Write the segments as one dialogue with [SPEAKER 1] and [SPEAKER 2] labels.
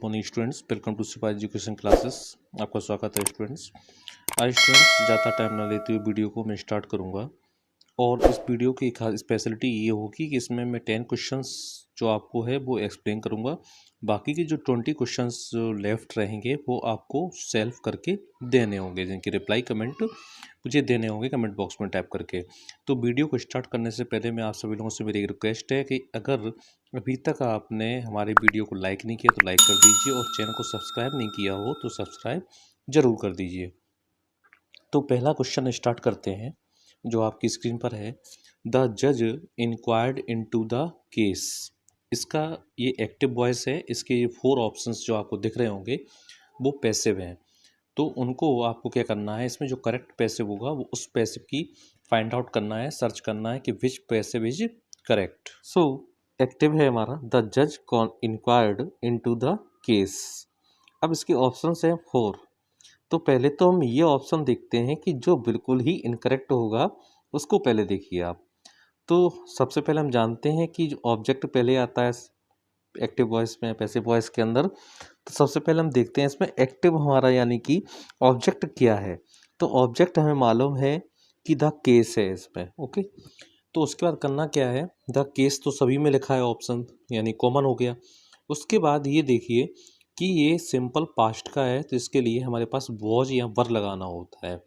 [SPEAKER 1] Morning students, welcome to Sipa education classes. आपका स्वागत है स्टूडेंट्स। आज स्टूडेंट्स ज़्यादा टाइम ना लेते हुए वीडियो को मैं स्टार्ट करूंगा और इस वीडियो की एक स्पेशलिटी ये होगी कि इसमें मैं 10 क्वेश्चंस जो आपको है वो एक्सप्लेन करूंगा। बाकी के जो 20 क्वेश्चंस जो लेफ्ट रहेंगे वो आपको सेल्फ करके देने होंगे, जिनकी रिप्लाई कमेंट मुझे देने होंगे कमेंट बॉक्स में टाइप करके। तो वीडियो को स्टार्ट करने से पहले मैं आप सभी लोगों से मेरी एक रिक्वेस्ट है कि अगर अभी तक आपने हमारे वीडियो को लाइक नहीं किया तो लाइक कर दीजिए और चैनल को सब्सक्राइब नहीं किया हो तो सब्सक्राइब ज़रूर कर दीजिए। तो पहला क्वेश्चन स्टार्ट करते हैं जो आपकी स्क्रीन पर है। द जज इंक्वायर्ड इनटू द केस। इसका ये एक्टिव वॉइस है। इसके ये 4 ऑप्शंस जो आपको दिख रहे होंगे वो पैसिव हैं। तो उनको आपको क्या करना है, इसमें जो करेक्ट पैसिव होगा वो उस पैसिव की फाइंड आउट करना है, सर्च करना है कि which passive is correct. So active है हमारा द जज इंक्वायर्ड इनटू द केस। अब इसके ऑप्शंस हैं 4। तो पहले तो हम ये ऑप्शन देखते हैं कि जो बिल्कुल ही इनकरेक्ट होगा उसको पहले देखिए आप। तो सबसे पहले हम जानते हैं कि जो ऑब्जेक्ट पहले आता है एक्टिव वॉइस में, पैसिव वॉइस के अंदर। तो सबसे पहले हम देखते हैं इसमें एक्टिव हमारा यानी कि ऑब्जेक्ट क्या है। तो ऑब्जेक्ट हमें मालूम है कि द केस है इसमें। ओके, तो उसके बाद करना क्या है, द केस तो सभी में लिखा है ऑप्शन, यानी कॉमन हो गया। उसके बाद ये देखिए कि ये सिंपल पास्ट का है, तो इसके लिए हमारे पास वॉज या वर लगाना होता है।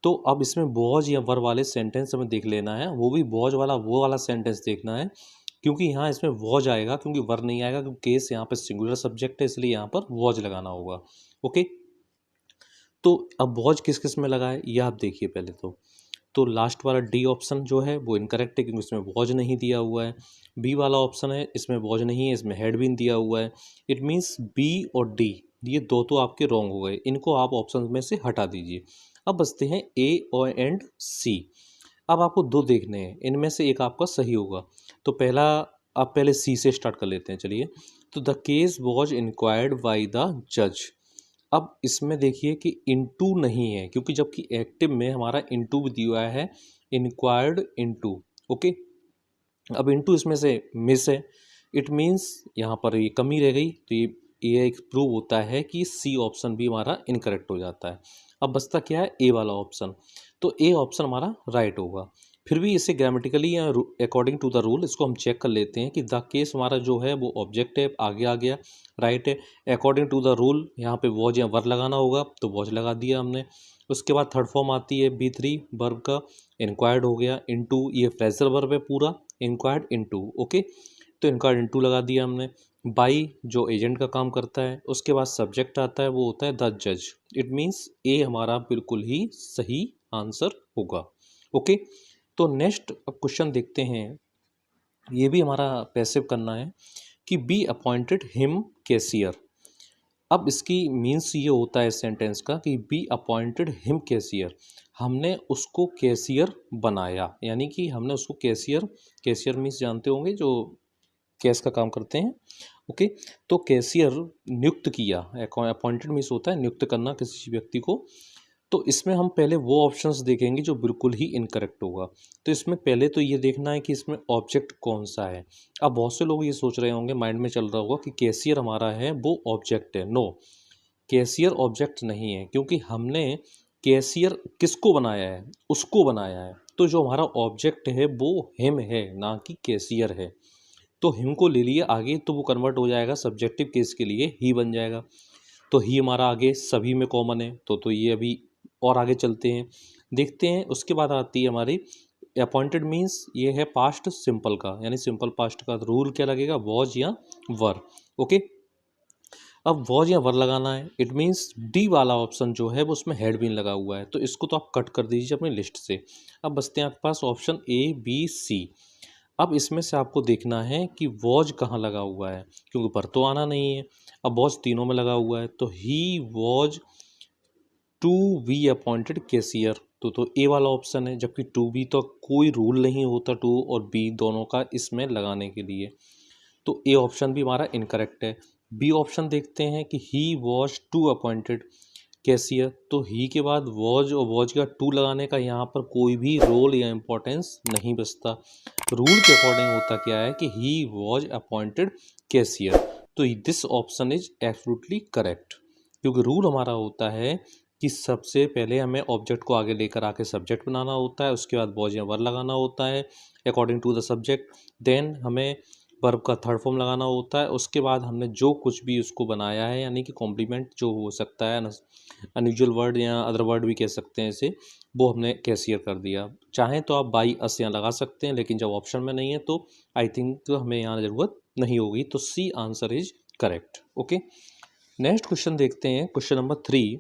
[SPEAKER 1] तो अब इसमें वॉज या वर वाले सेंटेंस हमें देख लेना है, वो भी वॉज वाला वो वाला सेंटेंस देखना है, क्योंकि यहाँ इसमें वॉज आएगा, क्योंकि वर नहीं आएगा, क्योंकि केस यहाँ पर सिंगुलर सब्जेक्ट है, इसलिए यहाँ पर वॉज लगाना होगा। ओके, तो अब वॉज किस किस में लगा है ये आप देखिए पहले। तो लास्ट वाला डी ऑप्शन जो है वो इनकरेक्ट है, क्योंकि इसमें वॉज नहीं दिया हुआ है। बी वाला ऑप्शन है, इसमें वॉज नहीं है, इसमें हैड बीन दिया हुआ है। इट मीन्स बी और डी ये दो तो आपके रॉन्ग हो गए, इनको आप ऑप्शन में से हटा दीजिए। अब बचते हैं ए और एंड सी। अब आपको दो देखने हैं, इनमें से एक आपका सही होगा। तो पहला आप पहले सी से स्टार्ट कर लेते हैं, चलिए। तो the case was inquired by the जज। अब इसमें देखिए कि इनटू नहीं है, क्योंकि जबकि एक्टिव में हमारा इनटू भी दिया हुआ है, इंक्वायर्ड इनटू। ओके, अब इनटू इसमें से मिस है, इट मीन्स यहाँ पर ये कमी रह गई। तो ये एक प्रूव होता है कि सी ऑप्शन भी हमारा इनकरेक्ट हो जाता है। अब बचता क्या है, ए वाला ऑप्शन। तो ए ऑप्शन हमारा राइट होगा। फिर भी इसे ग्रामेटिकली या अकॉर्डिंग टू द रूल इसको हम चेक कर लेते हैं कि द केस हमारा जो है वो ऑब्जेक्ट है, आगे आ गया, राइट है। अकॉर्डिंग टू द रूल यहाँ पे वॉज या वर लगाना होगा, तो वॉज लगा दिया हमने। उसके बाद थर्ड फॉर्म आती है B3 वर्ब का, इंक्वायर्ड हो गया, इनटू ये फ्रेजल वर्ब है पूरा, इंक्वायर्ड इनटू। ओके, तो इंक्वायर्ड इनटू लगा दिया हमने। बाई जो एजेंट का काम करता है, उसके बाद सब्जेक्ट आता है, वो होता है द जज। इट मीन्स ए हमारा बिल्कुल ही सही आंसर होगा। ओके, तो नेक्स्ट अब क्वेश्चन देखते हैं। ये भी हमारा पैसिव करना है कि बी अपॉइंटेड हिम कैशियर। अब इसकी मीन्स ये होता है सेंटेंस का कि बी अपॉइंटेड हिम कैशियर, हमने उसको कैशियर बनाया, यानी कि हमने उसको कैशियर मीन्स जानते होंगे जो कैश का काम करते हैं। ओके, तो कैशियर नियुक्त किया। अपॉइंटेड मीन्स होता है नियुक्त करना किसी व्यक्ति को। तो इसमें हम पहले वो ऑप्शंस देखेंगे जो बिल्कुल ही इनकरेक्ट होगा। तो इसमें पहले तो ये देखना है कि इसमें ऑब्जेक्ट कौन सा है। अब बहुत से लोग ये सोच रहे होंगे, माइंड में चल रहा होगा कि कैशियर हमारा है वो ऑब्जेक्ट है। नो, कैशियर ऑब्जेक्ट नहीं है, क्योंकि हमने कैशियर किसको बनाया है, उसको बनाया है। तो जो हमारा ऑब्जेक्ट है वो हिम है, ना कि कैशियर है। तो हिम को ले लिए आगे, तो वो कन्वर्ट हो जाएगा सब्जेक्टिव केस के लिए ही बन जाएगा। तो ही हमारा आगे सभी में कॉमन है, तो ये अभी और आगे चलते हैं, देखते हैं। उसके बाद आती है हमारी अपॉइंटेड मीन्स, ये है पास्ट सिंपल का, यानी सिंपल पास्ट का रूल क्या लगेगा, वॉज या वर। ओके, अब वॉज या वर लगाना है। इट मीन्स डी वाला ऑप्शन जो है वो उसमें हैड बीन लगा हुआ है, तो इसको तो आप कट कर दीजिए अपनी लिस्ट से। अब बचते हैं आपके पास ऑप्शन A, B, C। अब इसमें से आपको देखना है कि वॉज कहाँ लगा हुआ है, क्योंकि पर तो आना नहीं है। अब वॉज तीनों में लगा हुआ है, तो he was to be appointed cashier, तो ए वाला ऑप्शन है। जबकि टू बी तो कोई रूल नहीं होता टू और बी दोनों का इसमें लगाने के लिए, तो ए ऑप्शन भी हमारा इनकरेक्ट है। बी ऑप्शन देखते हैं कि he was to appointed cashier, तो ही के बाद वॉज और वॉज का टू लगाने का यहाँ पर कोई भी रोल या इम्पोर्टेंस नहीं बचता। रूल के अकॉर्डिंग होता क्या है कि ही वॉज अपॉइंटेड कैशियर, तो this option is absolutely correct, क्योंकि रूल हमारा होता है कि सबसे पहले हमें ऑब्जेक्ट को आगे लेकर आके सब्जेक्ट बनाना होता है, उसके बाद वॉज या वर लगाना होता है according to the subject, then हमें वर्ब का थर्ड फॉर्म लगाना होता है, उसके बाद हमने जो कुछ भी उसको बनाया है यानी कि कॉम्प्लीमेंट जो हो सकता है, अनयूजुअल वर्ड या अदर वर्ड भी कह सकते हैं इसे, वो हमने कैसियर कर दिया। चाहें तो आप बाई अस यहाँ लगा सकते हैं, लेकिन जब ऑप्शन में नहीं है तो आई थिंक हमें यहाँ ज़रूरत नहीं होगी, तो C answer is correct. Okay, next question देखते हैं, क्वेश्चन नंबर 3।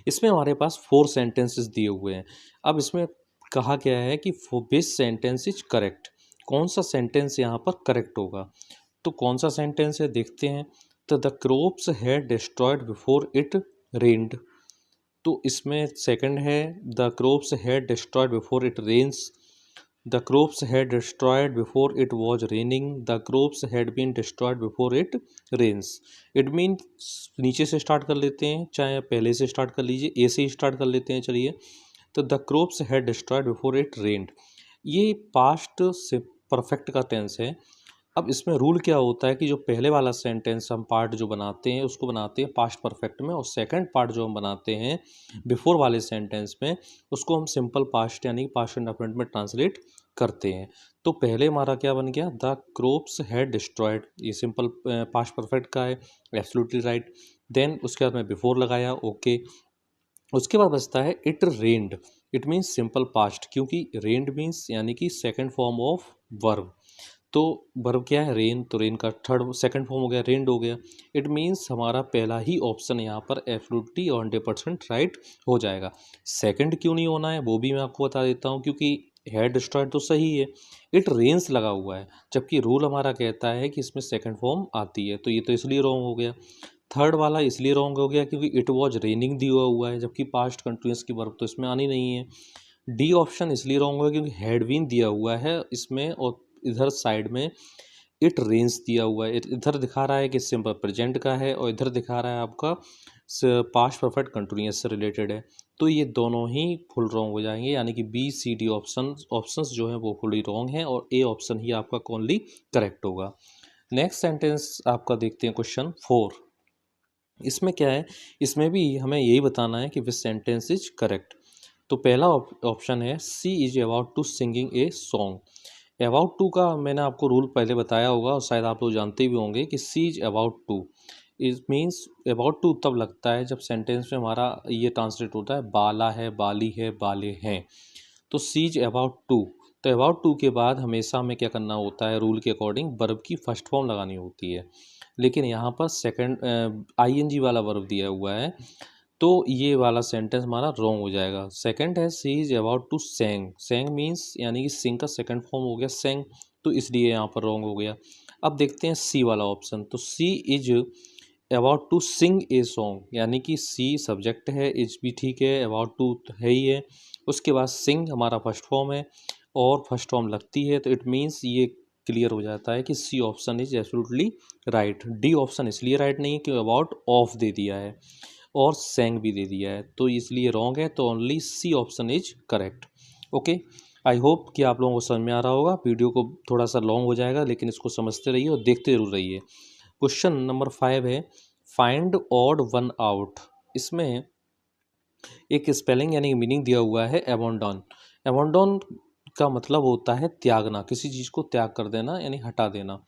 [SPEAKER 1] इसमें हमारे पास 4 सेंटेंसेस दिए हुए हैं। अब इसमें कहा गया है कि दिस सेंटेंस इज करेक्ट, कौन सा सेंटेंस यहाँ पर करेक्ट होगा। तो कौन सा सेंटेंस है देखते हैं। तो the crops had destroyed before it rained, तो इसमें सेकंड है the crops had destroyed before it rains, the crops had destroyed before it was raining, the crops had been destroyed before it rains. It means नीचे से start कर लेते हैं, चाहे पहले से स्टार्ट कर लीजिए, ए से ही स्टार्ट कर लेते हैं। चलिए, तो the crops had destroyed before it रेन्ड, ये पास्ट से परफेक्ट का टेंस है। अब इसमें रूल क्या होता है कि जो पहले वाला सेंटेंस हम पार्ट जो बनाते हैं उसको बनाते हैं पास्ट परफेक्ट में, और सेकंड पार्ट जो हम बनाते हैं बिफोर वाले सेंटेंस में उसको हम सिंपल पास्ट यानी पास्ट इंडेफिनिट में ट्रांसलेट करते हैं। तो पहले हमारा क्या बन गया, द क्रॉप्स हैड डिस्ट्रॉयड, ये सिंपल पास्ट परफेक्ट का है, एब्सोल्युटली राइट। देन उसके बाद मैं बिफोर लगाया, ओके। उसके बाद बचता है it rained, it means simple past, क्योंकि रेन्ड मीन्स यानी कि सेकंड फॉर्म ऑफ वर्ब। तो वर्ब क्या है, रेन, तो रेन का थर्ड सेकंड फॉर्म हो गया, रेन्ड हो गया। इट मीन्स हमारा पहला ही ऑप्शन यहाँ पर एब्सोल्युटली और 100% राइट हो जाएगा। सेकंड क्यों नहीं होना है वो भी मैं आपको बता देता हूँ, क्योंकि हैड डिस्ट्रॉयड तो सही है, इट रेन्स लगा हुआ है, जबकि रूल हमारा कहता है कि इसमें सेकंड फॉर्म आती है, तो ये तो इसलिए रॉन्ग हो गया। थर्ड वाला इसलिए रॉन्ग हो गया क्योंकि इट वॉज रेनिंग दिया हुआ है, जबकि पास्ट कंटिन्यूस की वर्ब तो इसमें आनी नहीं है। डी ऑप्शन इसलिए रॉन्ग हुआ क्योंकि हैड बीन दिया हुआ है इसमें, और इधर साइड में इट रेंस दिया हुआ है, इधर दिखा रहा है कि सिंपल प्रेजेंट का है, और इधर दिखा रहा है आपका पास्ट परफेक्ट कंटिन्यूअस से रिलेटेड है। तो ये दोनों ही फुल रॉन्ग हो जाएंगे, यानी कि बी सी डी ऑप्शंस जो हैं वो फुली रॉन्ग हैं, और ए ऑप्शन ही आपका ओनली करेक्ट होगा। नेक्स्ट सेंटेंस आपका देखते हैं, क्वेश्चन 4। इसमें क्या है, इसमें भी हमें यही बताना है कि विच सेंटेंस इज करेक्ट। तो पहला ऑप्शन है C is about to singing a song. About to का मैंने आपको रूल पहले बताया होगा, और शायद आप लोग जानते भी होंगे कि C is about to, it means about to तब लगता है जब सेंटेंस में हमारा ये ट्रांसलेट होता है बाला है, बाली है, बाले हैं। तो सी इज अबाउट टू, तो अबाउट टू के बाद हमेशा हमें क्या करना होता है, रूल के अकॉर्डिंग वर्ब की फर्स्ट फॉर्म लगानी होती है, लेकिन यहाँ पर सेकंड आईएनजी वाला वर्ब दिया हुआ है, तो ये वाला सेंटेंस हमारा रॉन्ग हो जाएगा। सेकंड है C is about to Seng, Seng means यानी कि सिंग का सेकंड फॉर्म हो गया सेंग, तो इसलिए यहाँ पर रॉन्ग हो गया। अब देखते हैं सी वाला ऑप्शन, तो C is about to sing a song, यानी कि सी सब्जेक्ट है, इज भी ठीक है, अबाउट टू है ही है, उसके बाद सिंग हमारा फर्स्ट फॉर्म है और फर्स्ट फॉर्म लगती है, तो इट मीन्स ये क्लियर हो जाता है कि C option is absolutely right. D option इसलिए राइट नहीं है कि अबाउट ऑफ दे दिया है और सेंग भी दे दिया है, तो इसलिए रॉन्ग है, तो only C option is correct. Okay, I hope कि आप लोगों को समझ में आ रहा होगा। वीडियो को थोड़ा सा लॉन्ग हो जाएगा, लेकिन इसको समझते रहिए और देखते जरूर रहिए। क्वेश्चन नंबर 5 है फाइंड ऑड वन आउट। इसमें एक स्पेलिंग यानी मीनिंग दिया हुआ है एबोंडन। एबोंडन का मतलब होता है त्यागना, किसी चीज़ को त्याग कर देना यानी हटा देना।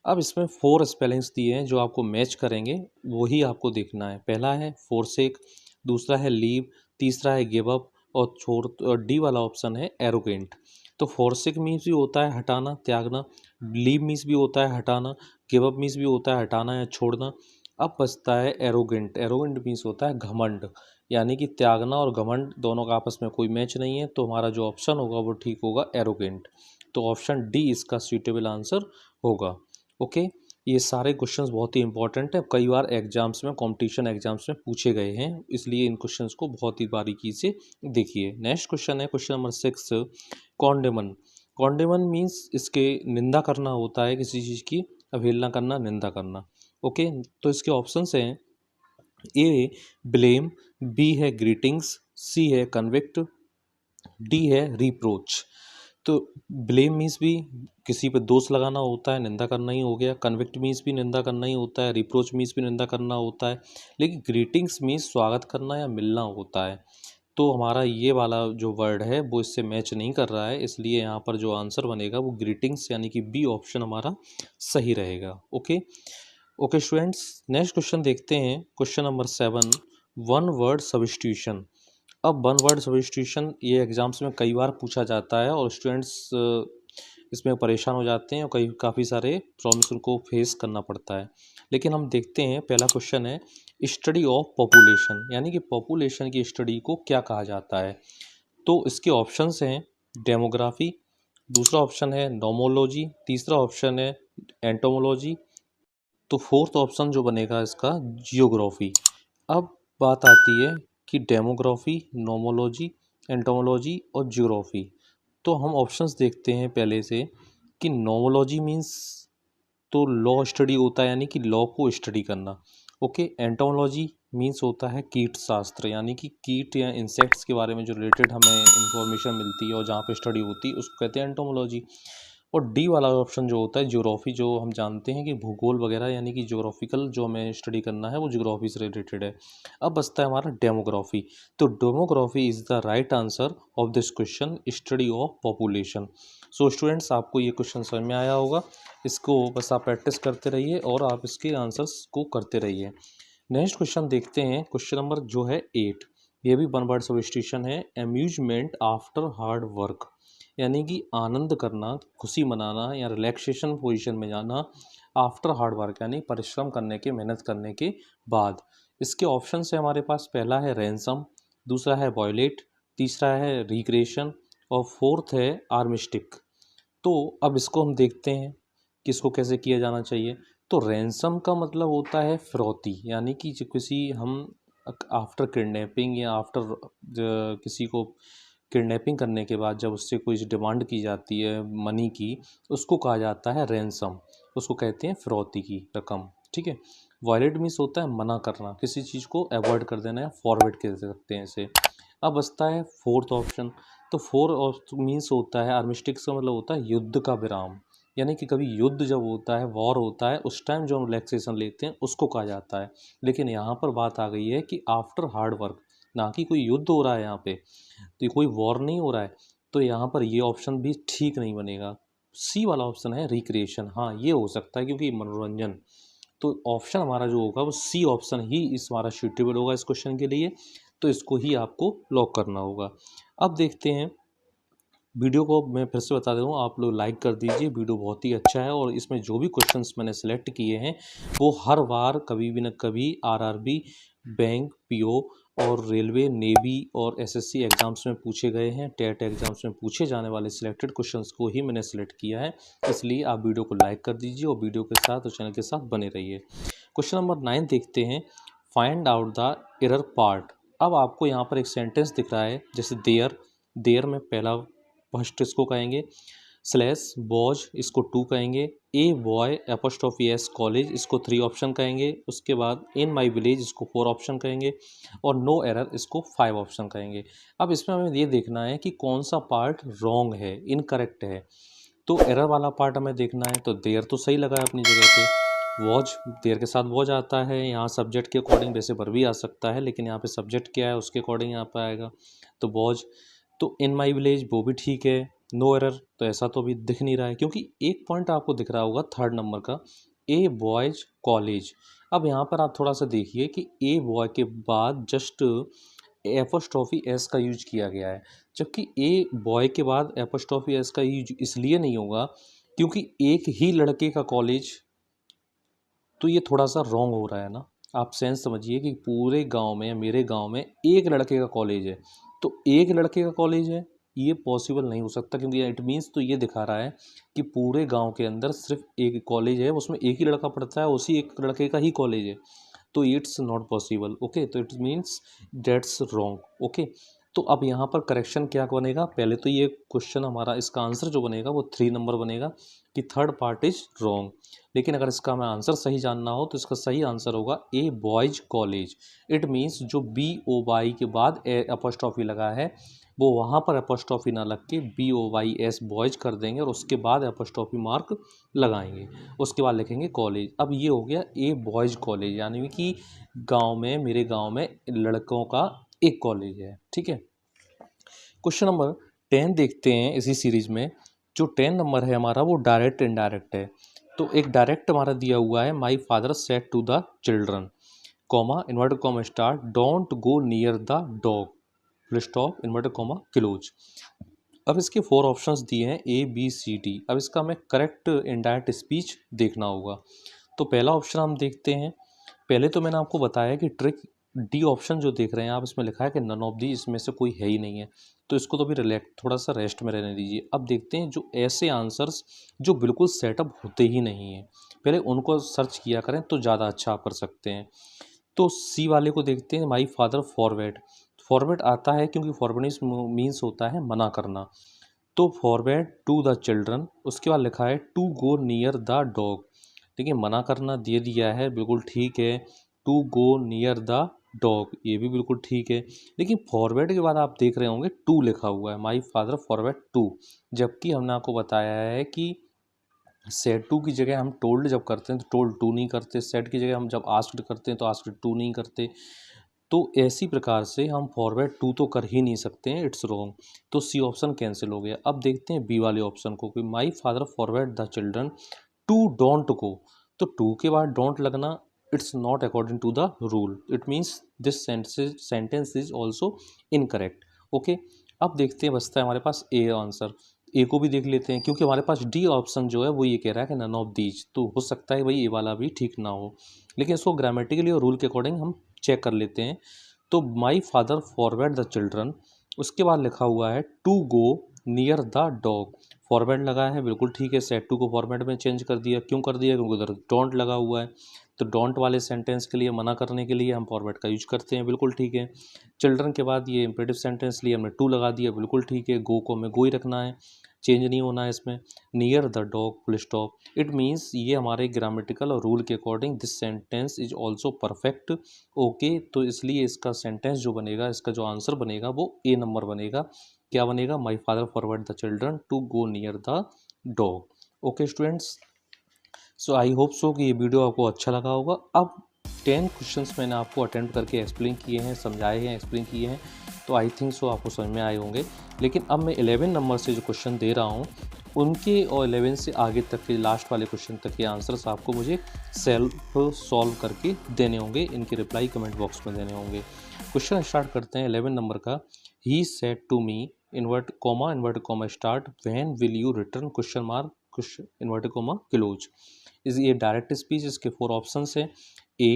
[SPEAKER 1] अब इसमें 4 स्पेलिंग्स दिए हैं जो आपको मैच करेंगे, वही आपको देखना है। पहला है फोरसेक, दूसरा है लीव, तीसरा है गिव अप, और डी वाला ऑप्शन है एरोगेंट। तो फोरसेक मीन्स भी होता है हटाना, त्यागना, लीव मीन्स भी होता है हटाना, गिव अप मीन्स भी होता है हटाना या छोड़ना। अब बचता है एरोगेंट, एरोगेंट मीन्स होता है घमंड, यानी कि त्यागना और घमंड दोनों का आपस में कोई मैच नहीं है, तो हमारा जो ऑप्शन होगा वो ठीक होगा एरोगेंट। तो ऑप्शन डी इसका सूटेबल आंसर होगा। ओके, ये सारे क्वेश्चंस बहुत ही इंपॉर्टेंट है, कई बार एग्जाम्स में, कंपटीशन एग्जाम्स में पूछे गए हैं, इसलिए इन क्वेश्चंस को बहुत ही बारीकी से देखिए। नेक्स्ट क्वेश्चन है क्वेश्चन नंबर 6, कॉन्डेमन। कॉन्डेमन मीन्स इसके निंदा करना होता है, किसी चीज़ की अवहेलना करना, निंदा करना। ओके, तो इसके ऑप्शंस हैं ए ब्लेम, बी है ग्रीटिंग्स, सी है कन्विक्ट, डी है रिप्रोच। तो ब्लेम मीन्स भी किसी पे दोष लगाना होता है, निंदा करना ही हो गया। कन्विक्ट मीन्स भी निंदा करना ही होता है। रिप्रोच मीन्स भी निंदा करना होता है। लेकिन ग्रीटिंग्स मीन्स स्वागत करना या मिलना होता है। तो हमारा ये वाला जो वर्ड है वो इससे मैच नहीं कर रहा है, इसलिए यहाँ पर जो आंसर बनेगा वो ग्रीटिंग्स यानी कि बी ऑप्शन हमारा सही रहेगा। Okay okay students, next question देखते हैं। Question number 7, one word substitution. अब वन वर्ड सब्स्टिट्यूशन ये एग्जाम्स में कई बार पूछा जाता है और स्टूडेंट्स इसमें परेशान हो जाते हैं और काफ़ी सारे प्रॉब्लम्स उनको फेस करना पड़ता है। लेकिन हम देखते हैं, पहला क्वेश्चन है स्टडी ऑफ पॉपुलेशन, यानी कि पॉपुलेशन की स्टडी को क्या कहा जाता है। तो इसके ऑप्शंस हैं डेमोग्राफी, दूसरा ऑप्शन है नोमोलॉजी, तीसरा ऑप्शन है एंटोमोलॉजी, तो फोर्थ ऑप्शन जो बनेगा इसका जियोग्राफी। अब बात आती है कि डेमोग्राफी, नोमोलॉजी, एंटोमोलॉजी और जियोग्राफी। तो हम ऑप्शंस देखते हैं पहले से कि नोमोलॉजी मीन्स तो लॉ स्टडी होता है, यानी कि लॉ को स्टडी करना। ओके, एंटोमोलॉजी मीन्स होता है कीट शास्त्र, यानी कि कीट या इंसेक्ट्स के बारे में जो रिलेटेड हमें इंफॉर्मेशन मिलती है और जहाँ पे स्टडी होती है उसको कहते हैं एंटोमोलॉजी। और डी वाला ऑप्शन जो होता है ज्योग्राफी, जो हम जानते हैं कि भूगोल वगैरह यानी कि ज्योग्राफिकल जो हमें स्टडी करना है वो ज्योग्राफी से रिलेटेड है। अब बचता है हमारा डेमोग्राफी। तो demography is the right answer of this question, study of population. So students, आपको ये क्वेश्चन समझ में आया होगा। इसको बस आप प्रैक्टिस करते रहिए और आप इसके आंसर्स को करते रहिए। नेक्स्ट क्वेश्चन देखते हैं, क्वेश्चन नंबर जो है 8। ये भी वन वर्ड सब्स्टिट्यूशन है, अम्यूजमेंट आफ्टर हार्ड वर्क, यानी कि आनंद करना, खुशी मनाना या रिलैक्सेशन पोजीशन में जाना आफ्टर हार्ड वर्क, यानी परिश्रम करने के, मेहनत करने के बाद। इसके ऑप्शन है हमारे पास, पहला है रैंसम, दूसरा है वॉयलेट, तीसरा है रिक्रिएशन और फोर्थ है आर्मिस्टिक। तो अब इसको हम देखते हैं कि इसको कैसे किया जाना चाहिए। तो रैंसम का मतलब होता है फिरौती, यानी कि जो किसी हम आफ्टर किडनैपिंग या आफ्टर किसी को किडनैपिंग करने के बाद जब उससे कोई डिमांड की जाती है मनी की, उसको कहा जाता है रैंसम, उसको कहते हैं फिरौती की रकम। ठीक है। वॉयलेट मीन्स होता है मना करना, किसी चीज़ को अवॉइड कर देना या फॉरवर्ड कह सकते हैं इसे। अब बचता है फोर्थ ऑप्शन। तो फोर्थ मीन्स होता है आर्मिस्टिक्स का मतलब होता है युद्ध का विराम, यानी कि कभी युद्ध जब होता है, वॉर होता है, उस टाइम जो हम रिलैक्सेशन लेते हैं उसको कहा जाता है। लेकिन यहाँ पर बात आ गई है कि आफ्टर हार्ड वर्क, ना कि कोई युद्ध हो रहा है यहाँ पे, तो कोई वॉर नहीं हो रहा है, तो यहाँ पर ये ऑप्शन भी ठीक नहीं बनेगा। सी वाला ऑप्शन है रिक्रिएशन, हाँ ये हो सकता है क्योंकि मनोरंजन। तो ऑप्शन हमारा जो होगा वो सी ऑप्शन ही इस हमारा सूटेबल होगा इस क्वेश्चन के लिए, तो इसको ही आपको लॉक करना होगा। अब देखते हैं वीडियो को, मैं फिर से बता दूँ, आप लोग लाइक कर दीजिए, वीडियो बहुत ही अच्छा है और इसमें जो भी क्वेश्चंस मैंने सेलेक्ट किए हैं वो हर बार कभी भी न कभी आरआरबी, बैंक, पीओ और रेलवे, नेवी और एसएससी एग्ज़ाम्स में पूछे गए हैं। टेट एग्ज़ाम्स में पूछे जाने वाले सिलेक्टेड क्वेश्चंस को ही मैंने सेलेक्ट किया है, इसलिए आप वीडियो को लाइक कर दीजिए और वीडियो के साथ और चैनल के साथ बने रहिए। क्वेश्चन नंबर 9 देखते हैं, find out the error part. अब आपको यहाँ पर एक सेंटेंस दिख रहा है, जैसे देयर, देयर में पहला फर्स्ट इसको कहेंगे, स्लैश बॉज इसको 2 कहेंगे, a boy apostrophe S college इसको 3 ऑप्शन कहेंगे, उसके बाद इन माई विलेज इसको 4 ऑप्शन कहेंगे और नो एरर इसको 5 ऑप्शन कहेंगे। अब इसमें हमें ये देखना है कि कौन सा पार्ट रॉन्ग है, इनकरेक्ट है। तो एरर वाला पार्ट हमें देखना है, तो देयर तो सही लगा है अपनी जगह पे, वॉच देयर के साथ वॉच आता है, यहाँ सब्जेक्ट के अकॉर्डिंग वैसे पर भी आ सकता है, लेकिन यहाँ पे सब्जेक्ट क्या है उसके अकॉर्डिंग यहाँ पे आएगा, तो वॉच। तो इन माई विलेज वो भी ठीक है, नो एरर तो ऐसा तो अभी दिख नहीं रहा है, क्योंकि एक पॉइंट आपको दिख रहा होगा थर्ड नंबर का, ए बॉयज कॉलेज। अब यहाँ पर आप थोड़ा सा देखिए कि ए बॉय के बाद जस्ट एपोस्ट्रोफी एस का यूज किया गया है, जबकि ए बॉय के बाद एपोस्ट्रोफी एस का यूज इसलिए नहीं होगा क्योंकि एक ही लड़के का कॉलेज, तो ये थोड़ा सा रॉन्ग हो रहा है ना। आप सेंस समझिए कि पूरे गांव में, मेरे गांव में एक लड़के का कॉलेज है, तो एक लड़के का कॉलेज है ये पॉसिबल नहीं हो सकता, क्योंकि इट मीन्स तो ये दिखा रहा है कि पूरे गांव के अंदर सिर्फ एक कॉलेज है, उसमें एक ही लड़का पढ़ता है, उसी एक लड़के का ही कॉलेज है, तो इट्स नॉट पॉसिबल। ओके, तो it means that's wrong. Okay, तो अब यहाँ पर करेक्शन क्या बनेगा, पहले तो ये क्वेश्चन हमारा, इसका आंसर जो बनेगा वो 3 नंबर बनेगा कि थर्ड पार्ट इज रॉन्ग। लेकिन अगर इसका हमें आंसर सही जानना हो तो इसका सही आंसर होगा ए बॉयज कॉलेज। इट मीन्स जो बी ओ वाई के बाद ए अपॉस्ट्रॉफी लगा है वो वहाँ पर एपोस्ट्रॉफी ना लग के BOYS बॉयज कर देंगे और उसके बाद एपोस्ट्रॉफी मार्क लगाएंगे, उसके बाद लिखेंगे कॉलेज। अब ये हो गया ए बॉयज कॉलेज, यानी कि गांव में, मेरे गांव में लड़कों का एक कॉलेज है। ठीक है, क्वेश्चन नंबर 10 देखते हैं इसी सीरीज में। जो 10 नंबर है हमारा वो डायरेक्ट इनडायरेक्ट है। तो एक डायरेक्ट हमारा दिया हुआ है, my father said to the children, comma inverted comma start, don't go near the dog, full stop inverted comma close. अब इसके 4 ऑप्शंस दिए हैं ABCD। अब इसका हमें करेक्ट इनडायरेक्ट स्पीच देखना होगा। तो पहला ऑप्शन हम देखते हैं। पहले तो मैंने आपको बताया कि ट्रिक डी ऑप्शन जो देख रहे हैं आप, इसमें लिखा है कि नन ऑफ दी, इसमें से कोई है ही नहीं है, तो इसको तो भी रिलैक्स, थोड़ा सा रेस्ट में रहने दीजिए। अब देखते हैं जो ऐसे आंसर्स जो बिल्कुल सेटअप होते ही नहीं हैं, पहले उनको सर्च किया करें तो ज़्यादा अच्छा आप कर सकते हैं। तो सी वाले को देखते हैं, माई फादर फॉरवर्ड। फॉरवर्ड आता है क्योंकि फॉरवर्ड मीन्स होता है मना करना। तो फॉरवर्ड टू द चिल्ड्रन, उसके बाद लिखा है to go near the dog. देखिए मना करना दे दिया है, बिल्कुल ठीक है। To go near the dog, ये भी बिल्कुल ठीक है। लेकिन फॉरवर्ड के बाद आप देख रहे होंगे टू लिखा हुआ है, माई फादर फॉरवर्ड टू, जबकि हमने आपको बताया है कि सेड टू की जगह हम टोल्ड जब करते हैं तो टोल्ड टू नहीं करते, सेड की जगह हम जब आस्क्ड करते हैं तो आस्क्ड टू नहीं करते। तो ऐसी प्रकार से हम फॉरवर्ड टू तो कर ही नहीं सकते हैं, इट्स रॉन्ग। तो सी ऑप्शन कैंसिल हो गया। अब देखते हैं बी वाले ऑप्शन को, कि my father forward the children to don't go. तो टू के बाद डोंट लगना, it's not according to the rule, it means this sentence is also incorrect. Okay, अब देखते हैं, बचता है हमारे पास ए आंसर। ए को भी देख लेते हैं, क्योंकि हमारे पास डी ऑप्शन जो है वो ये कह रहा है कि नन ऑफ दीज, तो हो सकता है भाई ए वाला भी ठीक ना हो, लेकिन इसको ग्रामेटिकली और रूल के अकॉर्डिंग हम चेक कर लेते हैं। तो my father forward the children, उसके बाद लिखा हुआ है to go near the dog, forward लगा है, बिल्कुल ठीक है। सेट टू को फॉर्मेट में चेंज कर दिया, क्यों कर दिया, क्योंकि उधर डोंट लगा हुआ है। तो डोंट वाले सेंटेंस के लिए, मना करने के लिए हम फॉरवर्ड का यूज करते हैं, बिल्कुल ठीक है। चिल्ड्रन के बाद ये इंपेरेटिव सेंटेंस लिए हमने टू लगा दिया, बिल्कुल ठीक है। गो को हमें गो ही रखना है, चेंज नहीं होना है इसमें। Near the dog, full stop. It means ये हमारे ग्रामेटिकल और रूल के according this sentence is also perfect. Okay, तो इसलिए इसका सेंटेंस जो बनेगा, इसका जो आंसर बनेगा वो ए नंबर बनेगा। क्या बनेगा, my father forward the children to go near the dog. Okay students, so I hope so कि ये वीडियो आपको अच्छा लगा होगा। अब 10 क्वेश्चंस मैंने आपको अटेम्प्ट करके एक्सप्लेन किए हैं, समझाए हैं, एक्सप्लेन किए हैं, तो आई थिंक सो आपको समझ में आए होंगे। लेकिन अब मैं 11 नंबर से जो क्वेश्चन दे रहा हूँ उनके, और 11 से आगे तक के लास्ट वाले क्वेश्चन तक के आंसर्स आपको मुझे सेल्फ सॉल्व करके देने होंगे, इनके रिप्लाई कमेंट बॉक्स में देने होंगे। क्वेश्चन स्टार्ट करते हैं 11 नंबर का। He said to me invert comma start, when will you return question mark inverted comma close. इस ये डायरेक्ट स्पीच, इसके 4 ऑप्शन हैं। A,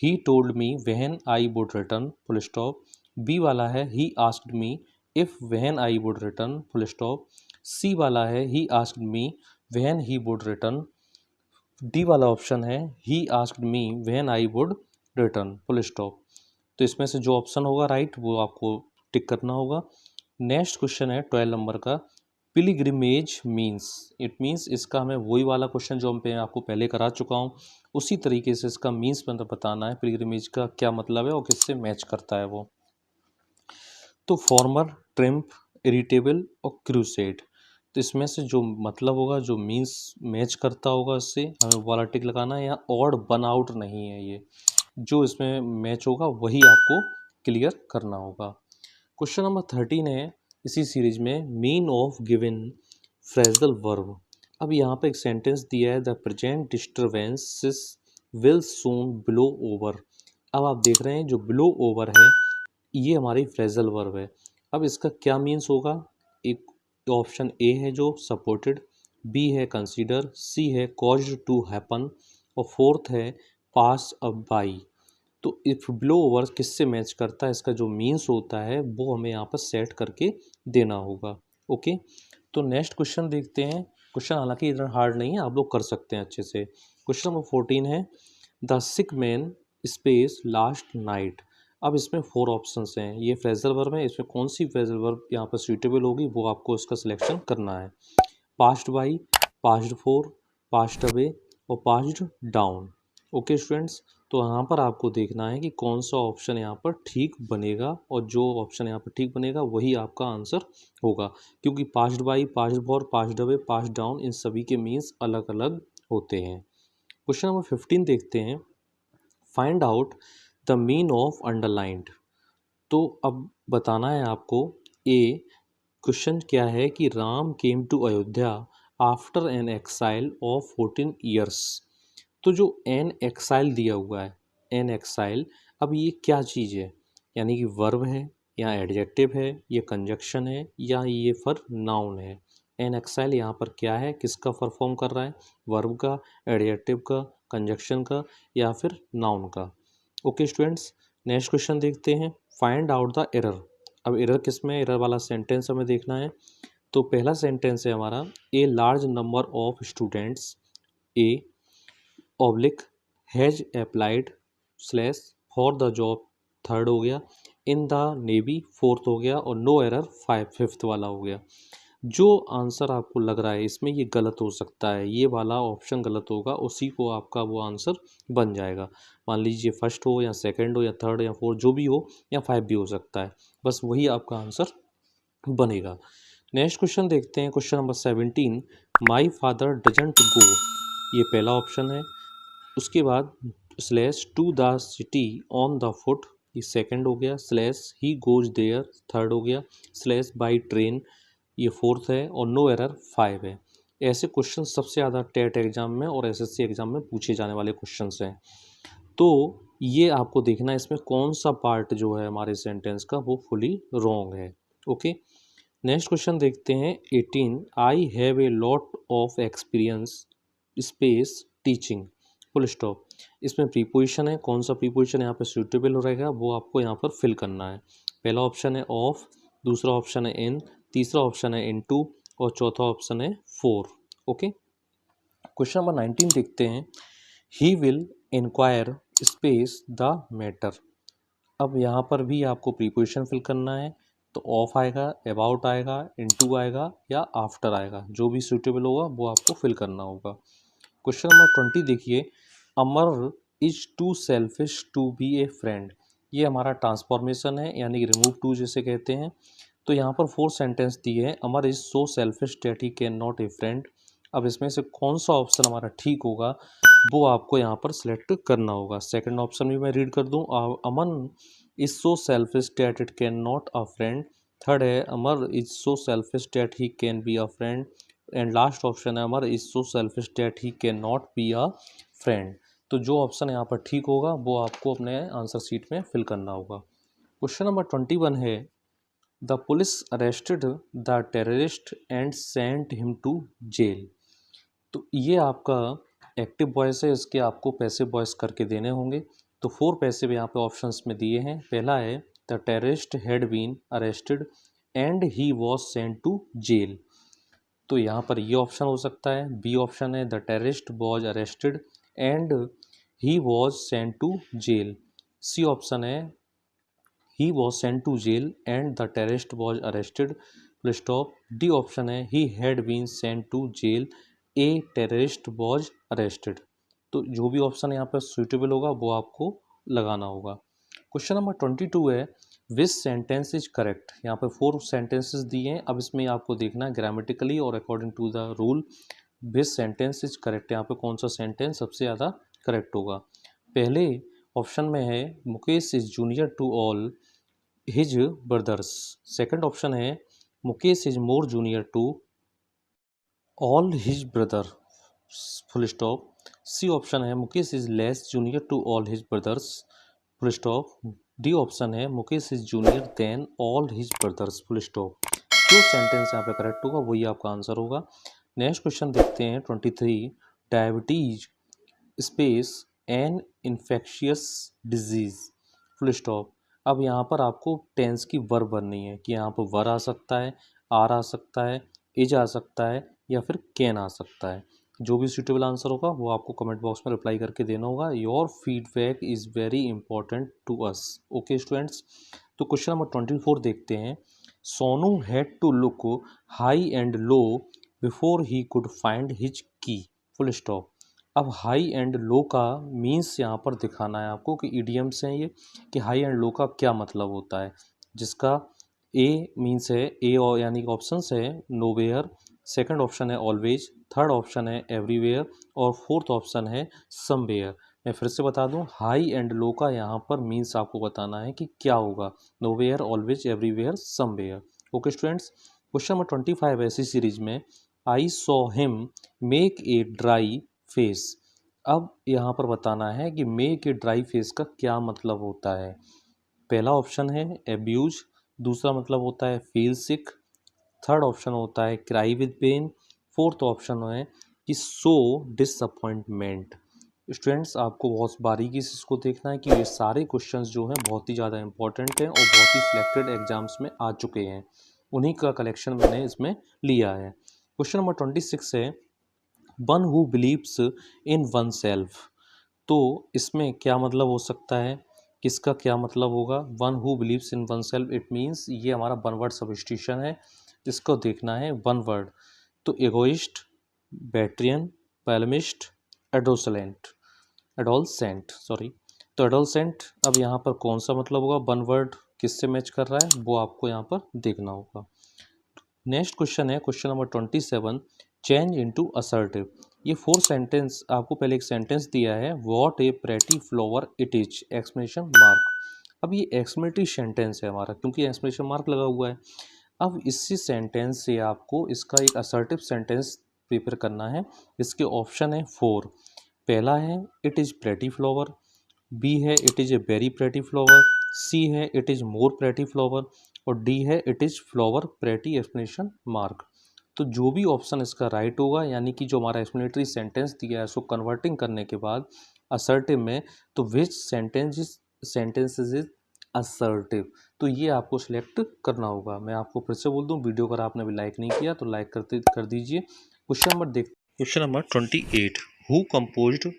[SPEAKER 1] he told me when I would return, full stop. B वाला है he asked me if when I would return, full stop. C वाला है he asked me when he would return. D वाला option है he asked me when I would return, full stop. तो इसमें से जो ऑप्शन होगा राइट वो आपको टिक करना होगा। नेक्स्ट क्वेश्चन है 12 नंबर का। पिलग्रिमेज मीन्स, इट मीन्स, इसका हमें वही वाला क्वेश्चन जो मैं आपको पहले करा चुका हूँ उसी तरीके से इसका मीन्स बताना है, पिलग्रिमेज का क्या मतलब है और किससे मैच करता है वो। तो फॉर्मर, ट्रिम्प, इरिटेबल और क्रूसेड, तो इसमें से जो मतलब होगा, जो मीन्स मैच करता होगा, इससे हमें वाला टिक लगाना है। यहाँ ऑड वन आउट नहीं है, ये जो इसमें मैच होगा वही आपको क्लियर करना होगा। क्वेश्चन नंबर 13 है इसी सीरीज में, mean of given phrasal verb. अब यहाँ पे एक सेंटेंस दिया है, the present disturbances will soon blow over. अब आप देख रहे हैं जो ब्लो ओवर है ये हमारी फ्रेजल वर्ब है। अब इसका क्या मीन्स होगा, एक ऑप्शन ए है जो सपोर्टेड, बी है कंसीडर, सी है कॉज्ड टू हैपन और फोर्थ है पास अ बाई। तो इफ ब्लो ओवर किससे मैच करता है, इसका जो मीन्स होता है वो हमें यहाँ पर सेट करके देना होगा। ओके, तो नेक्स्ट क्वेश्चन देखते हैं। क्वेश्चन हालांकि इतना हार्ड नहीं है, आप लोग कर सकते हैं अच्छे से। क्वेश्चन नंबर 14 है, the sick man space last night. अब इसमें 4 ऑप्शंस हैं, ये फ्रेजल वर्ब है, इसमें कौन सी फ्रेजल वर्ब यहाँ पर सूटेबल होगी वो आपको इसका सिलेक्शन करना है। Past by, past four, passed away और पास्ट डाउन। ओके स्टूडेंट्स, तो यहाँ पर आपको देखना है कि कौन सा ऑप्शन यहाँ पर ठीक बनेगा, और जो ऑप्शन यहाँ पर ठीक बनेगा वही आपका आंसर होगा, क्योंकि passed by, passed for, passed away, passed down, इन सभी के मीन्स अलग अलग होते हैं। क्वेश्चन नंबर 15 देखते हैं। Find out the mean of underlined. तो अब बताना है आपको, ए क्वेश्चन क्या है कि Ram came to Ayodhya after an exile of 14 years. तो जो एन एक्साइल दिया हुआ है, एन एक्साइल, अब ये क्या चीज़ है, यानी कि वर्ब है या एडजेक्टिव है या कंजक्शन है या ये फिर नाउन है। एन एक्साइल यहाँ पर क्या है, किसका परफॉर्म कर रहा है, वर्ब का, एडजेक्टिव का, कंजक्शन का या फिर नाउन का। ओके स्टूडेंट्स, नेक्स्ट क्वेश्चन देखते हैं। Find out the error. अब एरर किस में, एरर वाला सेंटेंस हमें देखना है। तो पहला सेंटेंस है हमारा, a large number of students A oblique has applied slash for the job, third हो गया, इन द नेवी फोर्थ हो गया, और नो एरर फिफ्थ वाला हो गया। जो आंसर आपको लग रहा है इसमें ये गलत हो सकता है, ये वाला ऑप्शन गलत होगा, उसी को आपका वो आंसर बन जाएगा। मान लीजिए फर्स्ट हो या सेकंड हो या थर्ड या फोर्थ, जो भी हो, या फाइव भी हो सकता है, बस वही आपका आंसर बनेगा। नेक्स्ट क्वेश्चन देखते हैं, question number 17। My father doesn't go, ये पहला ऑप्शन है। उसके बाद slash to the city on the foot, ये सेकंड हो गया। Slash he goes there, third हो गया। स्लैश बाई ट्रेन, ये फोर्थ है। और नो एरर फाइव है। ऐसे क्वेश्चन सबसे ज़्यादा टेट एग्जाम में और एसएससी एग्जाम में पूछे जाने वाले क्वेश्चंस हैं। तो ये आपको देखना है इसमें कौन सा पार्ट जो है हमारे सेंटेंस का वो फुली रॉन्ग है। ओके, नेक्स्ट क्वेश्चन देखते हैं 18। I have a lot of experience space teaching, full stop. इसमें प्रीपोजिशन है, कौन सा प्रीपोजिशन यहाँ पे सूटेबल हो रहेगा वो आपको यहाँ पर फिल करना है। पहला ऑप्शन है ऑफ, दूसरा ऑप्शन है इन, तीसरा ऑप्शन है इन टू, और चौथा ऑप्शन है फोर। ओके, क्वेश्चन नंबर 19 देखते हैं। He will inquire space the matter. अब यहाँ पर भी आपको प्रीपोजिशन फिल करना है, तो ऑफ आएगा, अबाउट आएगा, इनटू आएगा या आफ्टर आएगा, जो भी सूटेबल होगा वो आपको फिल करना होगा। क्वेश्चन नंबर 20 देखिए। Amar is too selfish to be a friend, ये हमारा ट्रांसफॉर्मेशन है, यानी कि रिमूव टू जिसे कहते हैं। तो यहाँ पर फोर सेंटेंस दिए हैं। Amar is so selfish that he cannot a friend. अब इसमें से कौन सा ऑप्शन हमारा ठीक होगा वो आपको यहाँ पर सिलेक्ट करना होगा। सेकंड ऑप्शन भी मैं रीड कर दूँ, Aman is so selfish that it cannot a friend. Third है Amar is so selfish that he can be a friend. And last option है Amar is so selfish that he cannot be a friend. तो जो option यहाँ पर ठीक होगा वो आपको अपने आंसर शीट में फिल करना होगा। क्वेश्चन नंबर 21 है। The police arrested the terrorist and sent him to jail. तो ये आपका एक्टिव वॉइस है, इसके आपको पैसिव वॉइस करके देने होंगे। तो फोर पैसिव यहाँ पे ऑप्शंस में दिए हैं। पहला है the terrorist had been arrested and he was sent to jail. तो यहाँ पर ये ऑप्शन हो सकता है। बी ऑप्शन है the terrorist was arrested and he was sent to jail. C option है he was sent to jail and the terrorist was arrested, full stop. D option है he had been sent to jail, a terrorist was arrested. तो जो भी option यहाँ पर suitable होगा वो आपको लगाना होगा। क्वेश्चन नंबर 22 है। विच सेंटेंस इज करेक्ट। यहाँ पे फोर सेंटेंसेस दिए हैं। अब इसमें आपको देखना है ग्रामेटिकली और according to the rule which sentence is correct, यहाँ पे कौन सा सेंटेंस सबसे ज़्यादा करेक्ट होगा। पहले ऑप्शन में है Mukesh is junior to all his brothers. Second option है Mukesh is more junior to all his brother, full stop. C option है Mukesh is less junior to all his brothers, full stop. D option है Mukesh is junior than all his brothers, full stop. जो sentence यहाँ पे correct होगा वही आपका answer होगा। Next question देखते हैं 23। Diabetes space an infectious disease, full stop. अब यहाँ पर आपको टेंस की वर्ब बननी है कि यहाँ पर वर आ सकता है, आर आ सकता है, इज आ सकता है या फिर कैन आ सकता है। जो भी सूटेबल आंसर होगा वो आपको कमेंट बॉक्स में रिप्लाई करके देना होगा। Your feedback is very important to us. Okay students, तो क्वेश्चन नंबर 24 देखते हैं। Sonu had to look high and low before he could find his key, full stop. अब हाई एंड लो का means यहाँ पर दिखाना है आपको कि इडियम्स हैं ये, कि हाई एंड लो का क्या मतलब होता है, जिसका ए मीन्स है, ए और यानी कि ऑप्शंस है नोवेयर, सेकंड ऑप्शन है ऑलवेज, थर्ड ऑप्शन है एवरीवेयर और फोर्थ ऑप्शन है समवेयर। मैं फिर से बता दूं, हाई एंड लो का यहाँ पर मीन्स आपको बताना है कि क्या होगा, nowhere, always, everywhere, somewhere. Okay students, question number 25 ऐसी सीरीज में, I saw him make a dry face. अब यहाँ पर बताना है कि मेक ए ड्राई फेस का क्या मतलब होता है। पहला ऑप्शन है एब्यूज, दूसरा मतलब होता है फील सिक, थर्ड ऑप्शन होता है cry with pain, fourth option है कि सो डिसअपॉइंटमेंट। स्टूडेंट्स आपको बहुत बारीकी से इसको देखना है कि ये सारे क्वेश्चंस जो हैं बहुत ही ज़्यादा इंपॉर्टेंट हैं और बहुत ही सिलेक्टेड एग्जाम्स में आ चुके हैं, उन्हीं का कलेक्शन मैंने इसमें लिया है। क्वेश्चन नंबर 26 है one who believes in one self. तो इसमें क्या मतलब हो सकता है, किसका क्या मतलब होगा, one who believes in one self, it means ये हमारा वन वर्ड सब्स्टिट्यूशन है, जिसको देखना है वन वर्ड। तो एगोइस्ट, बैट्रियन, पैलमिस्ट, एडोलसेंट सॉरी, तो एडोलसेंट। अब यहाँ पर कौन सा मतलब होगा, वन वर्ड किससे मैच कर रहा है वो आपको यहाँ पर देखना होगा। नेक्स्ट क्वेश्चन है question number 27, change into assertive. ये 4 सेंटेंस आपको पहले एक सेंटेंस दिया है, what A pretty flower it is, exclamation mark. अब ये एक्सक्लेमेटरी सेंटेंस है हमारा, क्योंकि एक्सक्लेमेशन मार्क लगा हुआ है। अब इसी सेंटेंस से आपको इसका एक असर्टिव सेंटेंस प्रिपेयर करना है। इसके ऑप्शन है 4। पहला है it is pretty flower, B है it is a very pretty flower, C है it is more pretty flower और डी है it is flower pretty exclamation mark. तो जो भी ऑप्शन इसका राइट होगा, यानी कि जो हमारा एक्सप्लेनेटरी सेंटेंस दिया है उसको कन्वर्टिंग करने के बाद असर्टिव में, तो विच सेंटेंसेस इज असर्टिव, तो ये आपको सिलेक्ट करना होगा। मैं आपको फिर से बोल दूं, वीडियो अगर आपने अभी लाइक नहीं किया तो लाइक कर दीजिए। Question number 28, who composed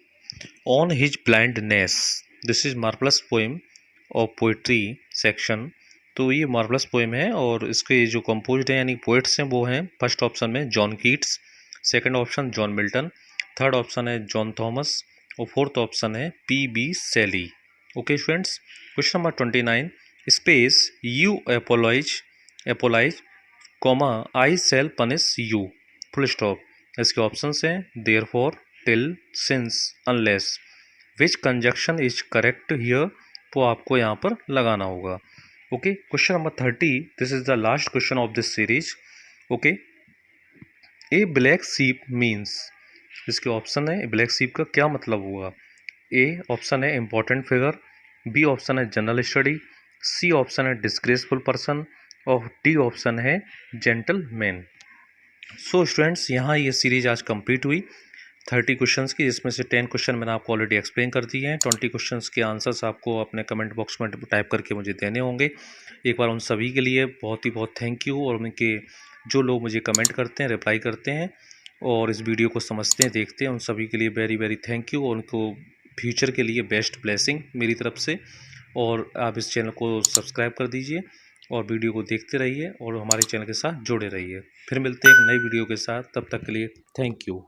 [SPEAKER 1] on his blindness, this is marvellous poem of poetry section. तो ये मार्वलस पोएम है और इसके जो कंपोज्ड हैं यानी पोइट्स हैं वो हैं, फर्स्ट ऑप्शन में John Keats, second option John Milton, third option है जॉन थॉमस और फोर्थ ऑप्शन है P B. Shelley. Okay students, question number 29, space you apologise comma I shall punish you, full stop. इसके options हैं therefore, till, since, unless. Which conjunction is correct here, तो आपको यहाँ पर लगाना होगा। Okay, question number 30, this is the last question of this series. Okay, A black सीप means, इसके ऑप्शन है ब्लैक सीप का क्या मतलब होगा। ए ऑप्शन है इंपॉर्टेंट फिगर, बी ऑप्शन है जनरल स्टडी, सी ऑप्शन है डिस्ग्रेसफुल पर्सन और डी ऑप्शन है जेंटलमैन। सो स्टूडेंट्स, यहाँ ये सीरीज आज कंप्लीट हुई 30 क्वेश्चंस की, जिसमें से 10 क्वेश्चन मैंने आपको ऑलरेडी एक्सप्लेन कर दिए हैं। 20 क्वेश्चंस के आंसर्स आपको अपने कमेंट बॉक्स में टाइप करके मुझे देने होंगे। एक बार उन सभी के लिए बहुत ही बहुत थैंक यू, और उनके जो लोग मुझे कमेंट करते हैं, रिप्लाई करते हैं और इस वीडियो को समझते हैं, देखते हैं, उन सभी के लिए वेरी वेरी थैंक यू और उनको फ्यूचर के लिए बेस्ट ब्लेसिंग मेरी तरफ से। और आप इस चैनल को सब्सक्राइब कर दीजिए और वीडियो को देखते रहिए और हमारे चैनल के साथ जुड़े रहिए। फिर मिलते हैं एक नई वीडियो के साथ, तब तक के लिए थैंक यू।